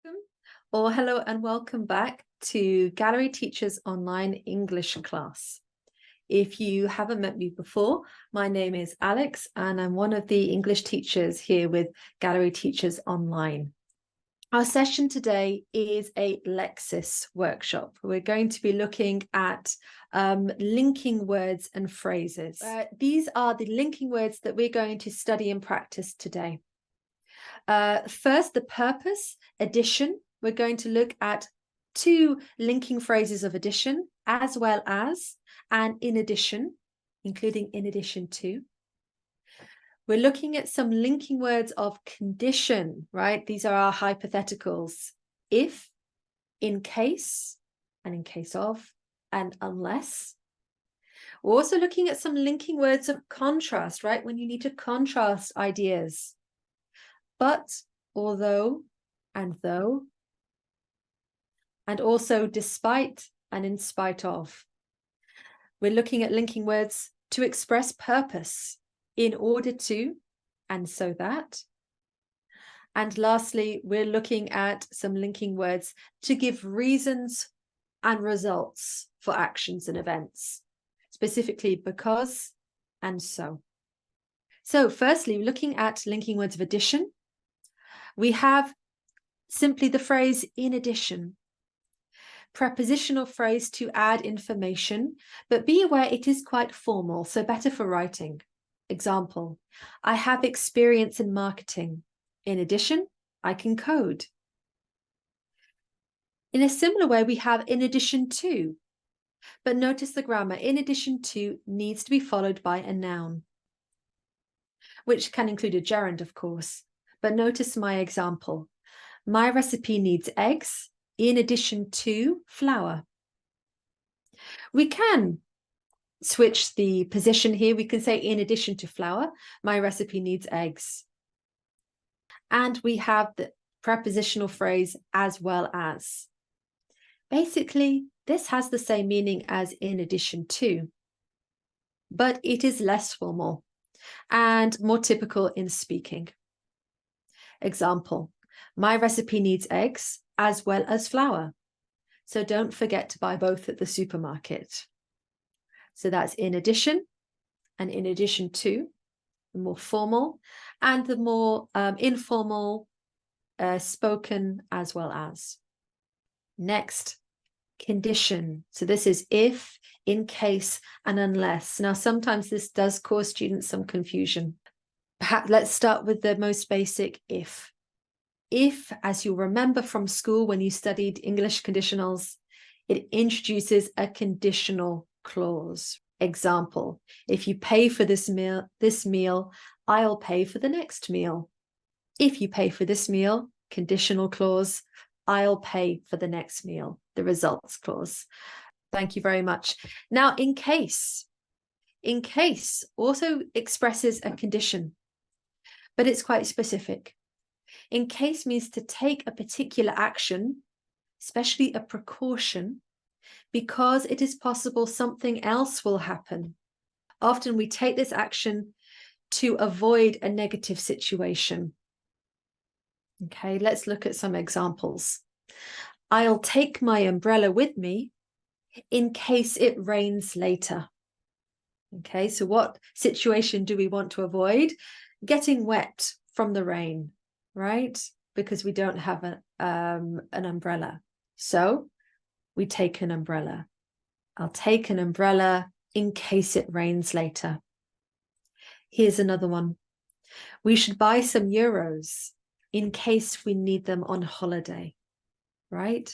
Welcome, or hello and welcome back to Gallery Teachers Online English Class. If you haven't met me before, my name is Alex and I'm one of the English teachers here with Gallery Teachers Online. Our session today is a Lexis workshop. We're going to be looking at linking words and phrases. These are the linking words that we're going to study and practice today. First, the purpose, addition. We're going to look at two linking phrases of addition, as well as, and in addition, including in addition to. We're looking at some linking words of condition, right? These are our hypotheticals. If, in case, and in case of, and unless. We're also looking at some linking words of contrast, right? When you need to contrast ideas. But, although, and though, and also despite and in spite of. We're looking at linking words to express purpose, in order to, and so that. And lastly, we're looking at some linking words to give reasons and results for actions and events, specifically because and so. So firstly, looking at linking words of addition, we have simply the phrase in addition. Prepositional phrase to add information, but be aware it is quite formal, so better for writing. Example, I have experience in marketing. In addition, I can code. In a similar way, we have in addition to, but notice the grammar. In addition to needs to be followed by a noun, which can include a gerund, of course. But notice my example. My recipe needs eggs in addition to flour. We can switch the position here. We can say in addition to flour, my recipe needs eggs. And we have the prepositional phrase as well as. Basically, this has the same meaning as in addition to, but it is less formal and more typical in speaking. Example, my recipe needs eggs as well as flour. So don't forget to buy both at the supermarket. So that's in addition and in addition to, the more formal, and the more informal, spoken as well as. Next, condition. So this is if, in case, and unless. Now, sometimes this does cause students some confusion. Perhaps let's start with the most basic if. If, as you'll remember from school when you studied English conditionals, it introduces a conditional clause. Example, if you pay for this meal, I'll pay for the next meal. If you pay for this meal, conditional clause, I'll pay for the next meal, the results clause. Thank you very much. Now, in case also expresses a condition, but it's quite specific. In case means to take a particular action, especially a precaution, because it is possible something else will happen. Often we take this action to avoid a negative situation. Okay, let's look at some examples. I'll take my umbrella with me in case it rains later. Okay, so what situation do we want to avoid? Getting wet from the rain, right? Because we don't have an umbrella. So we take an umbrella. I'll take an umbrella in case it rains later. Here's another one. We should buy some euros in case we need them on holiday, right?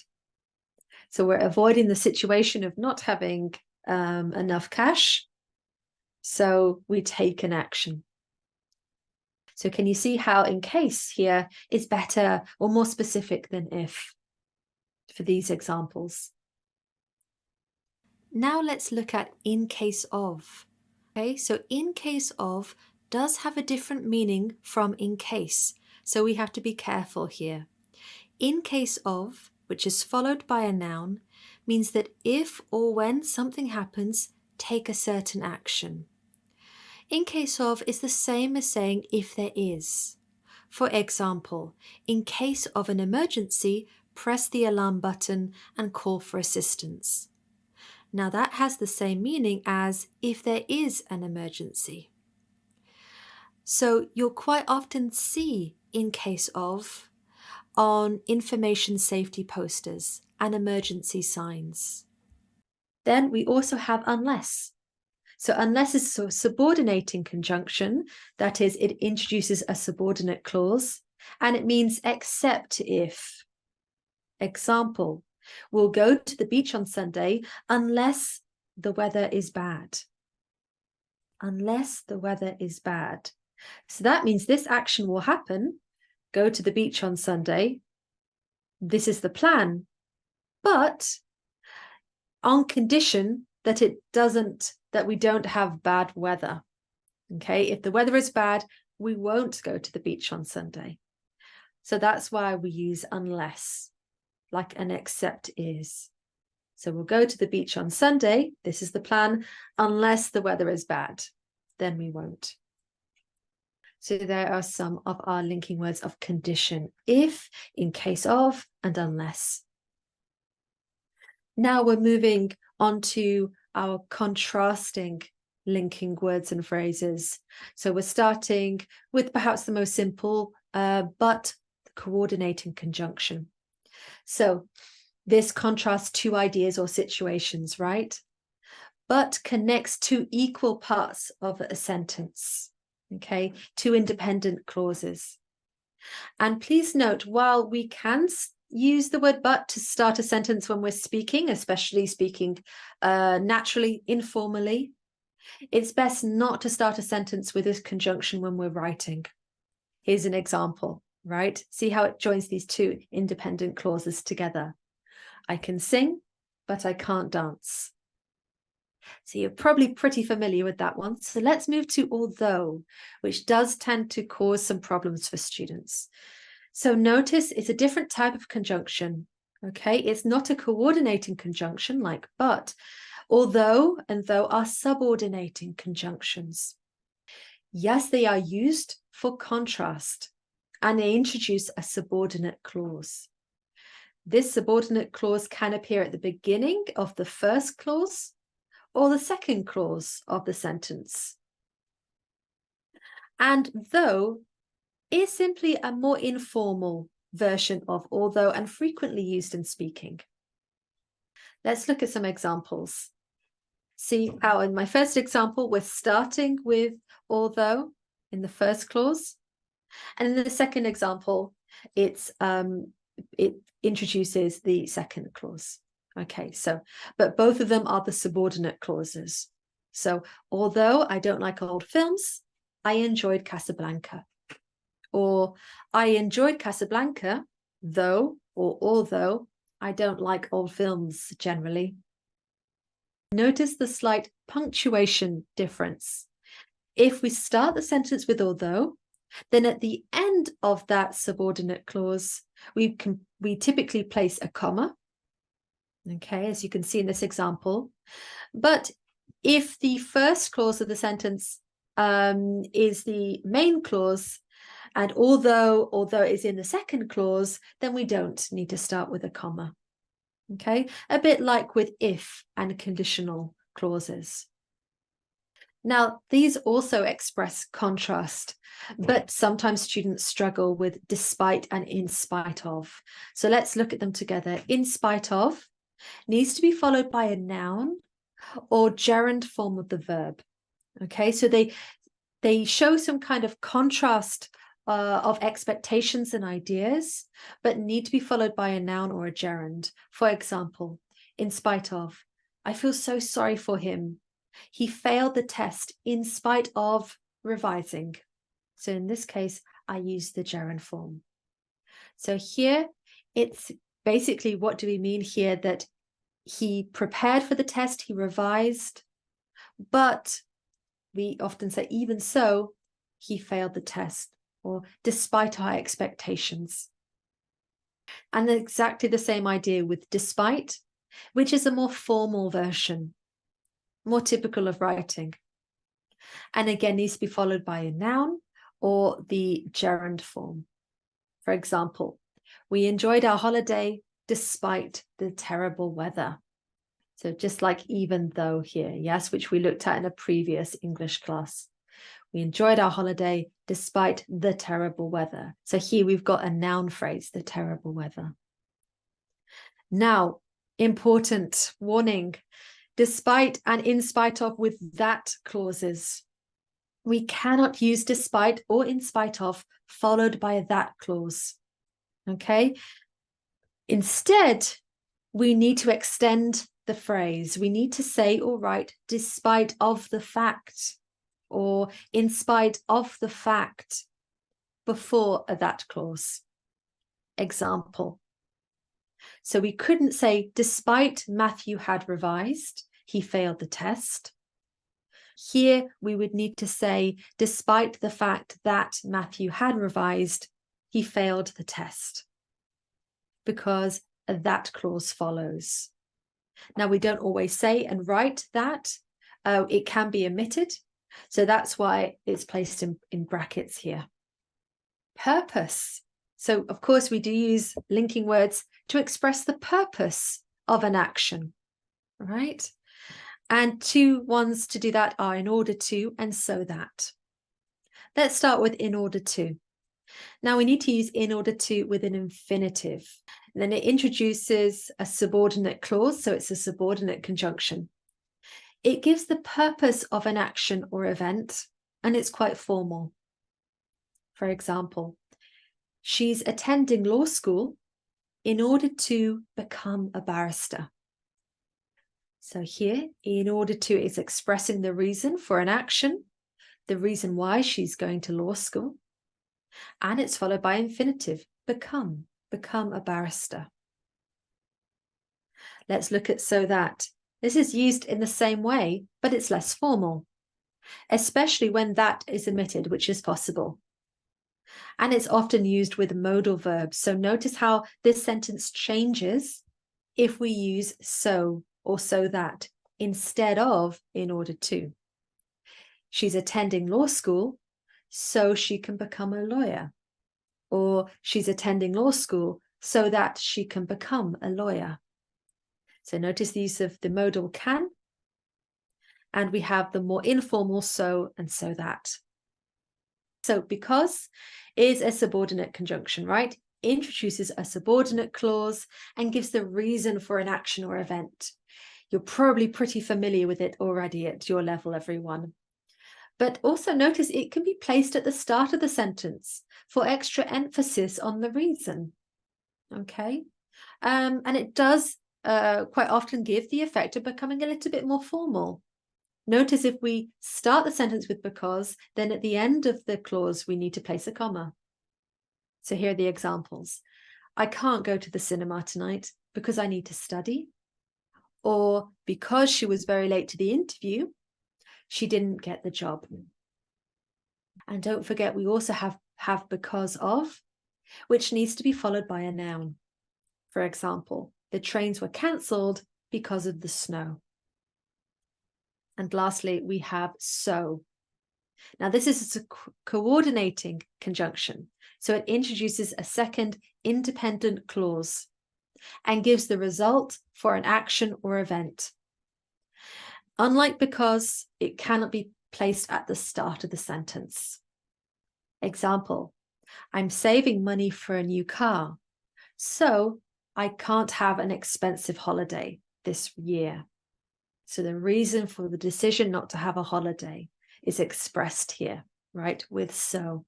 So we're avoiding the situation of not having enough cash. So we take an action. So can you see how in case here is better or more specific than if for these examples? Now let's look at in case of. Okay, so in case of does have a different meaning from in case. So we have to be careful here. In case of, which is followed by a noun, means that if or when something happens, take a certain action. In case of is the same as saying if there is. For example, in case of an emergency, press the alarm button and call for assistance. Now that has the same meaning as if there is an emergency. So you'll quite often see in case of on information safety posters and emergency signs. Then we also have unless. So unless is a subordinating conjunction, that is, it introduces a subordinate clause, and it means except if. Example, we'll go to the beach on Sunday unless the weather is bad. Unless the weather is bad. So that means this action will happen, go to the beach on Sunday. This is the plan, but on condition that we don't have bad weather. Okay, if the weather is bad, we won't go to the beach on Sunday. So that's why we use unless, like an except is. So we'll go to the beach on Sunday, this is the plan, unless the weather is bad, then we won't. So there are some of our linking words of condition: if, in case of, and unless. Now we're moving on to our contrasting linking words and phrases. So we're starting with perhaps the most simple, but the coordinating conjunction. So this contrasts two ideas or situations, right? But connects two equal parts of a sentence, okay? Two independent clauses. And please note, while we can use the word but to start a sentence when we're speaking, especially speaking naturally, informally, it's best not to start a sentence with this conjunction when we're writing. Here's an example, right? See how it joins these two independent clauses together. I can sing, but I can't dance. So you're probably pretty familiar with that one. So let's move to although, which does tend to cause some problems for students. So notice it's a different type of conjunction, okay? It's not a coordinating conjunction like but. Although and though are subordinating conjunctions. Yes, they are used for contrast, and they introduce a subordinate clause. This subordinate clause can appear at the beginning of the first clause or the second clause of the sentence. And though is simply a more informal version of although and frequently used in speaking. Let's look at some examples. See how in my first example, we're starting with although in the first clause. And in the second example, it introduces the second clause. Okay, so, but both of them are the subordinate clauses. So, although I don't like old films, I enjoyed Casablanca. Or, I enjoyed Casablanca, though, or although, I don't like old films generally. Notice the slight punctuation difference. If we start the sentence with although, then at the end of that subordinate clause, we typically place a comma. Okay, as you can see in this example. But if the first clause of the sentence is the main clause, and although is in the second clause, then we don't need to start with a comma. Okay, a bit like with if and conditional clauses. Now, these also express contrast, but sometimes students struggle with despite and in spite of. So let's look at them together. In spite of needs to be followed by a noun or gerund form of the verb. Okay, so they show some kind of contrast of expectations and ideas, but need to be followed by a noun or a gerund. For example, in spite of, I feel so sorry for him. He failed the test in spite of revising. So in this case, I use the gerund form. So here, it's basically, what do we mean here? That he prepared for the test, he revised, but we often say, even so, he failed the test, or despite our expectations. And exactly the same idea with despite, which is a more formal version, more typical of writing. And again, needs to be followed by a noun or the gerund form. For example, we enjoyed our holiday despite the terrible weather. So just like even though here, yes, which we looked at in a previous English class. We enjoyed our holiday despite the terrible weather. So here we've got a noun phrase, the terrible weather. Now, important warning, despite and in spite of with that clauses. We cannot use despite or in spite of followed by that clause. Okay? Instead, we need to extend the phrase. We need to say or write despite of the fact or in spite of the fact before a that clause. Example. So we couldn't say despite Matthew had revised, he failed the test. Here we would need to say despite the fact that Matthew had revised, he failed the test, because that clause follows. Now, we don't always say and write that. It can be omitted. So that's why it's placed in brackets here. Purpose. So, of course, we do use linking words to express the purpose of an action, right? And two ones to do that are in order to and so that. Let's start with in order to. Now we need to use in order to with an infinitive. And then it introduces a subordinate clause, so it's a subordinate conjunction. It gives the purpose of an action or event, and it's quite formal. For example, she's attending law school in order to become a barrister. So here, in order to is expressing the reason for an action, the reason why she's going to law school, and it's followed by infinitive, become a barrister. Let's look at so that. This is used in the same way, but it's less formal, especially when that is omitted, which is possible. And it's often used with modal verbs. So notice how this sentence changes if we use so or so that instead of in order to. She's attending law school so she can become a lawyer, or she's attending law school so that she can become a lawyer. So notice the use of the modal can, and we have the more informal so and so that. So because is a subordinate conjunction, right? Introduces a subordinate clause and gives the reason for an action or event. You're probably pretty familiar with it already at your level, everyone. But also notice it can be placed at the start of the sentence for extra emphasis on the reason. Okay? And it does quite often give the effect of becoming a little bit more formal. Notice if we start the sentence with because, then at the end of the clause, we need to place a comma. So here are the examples. I can't go to the cinema tonight because I need to study. Or because she was very late to the interview, she didn't get the job. And don't forget, we also have because of, which needs to be followed by a noun. For example, the trains were cancelled because of the snow. And lastly, we have so. Now, this is a coordinating conjunction. So it introduces a second independent clause and gives the result for an action or event. Unlike because, it cannot be placed at the start of the sentence. Example, I'm saving money for a new car, so I can't have an expensive holiday this year. So the reason for the decision not to have a holiday is expressed here, right, with so.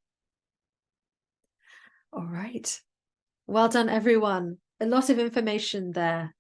All right. Well done, everyone. A lot of information there.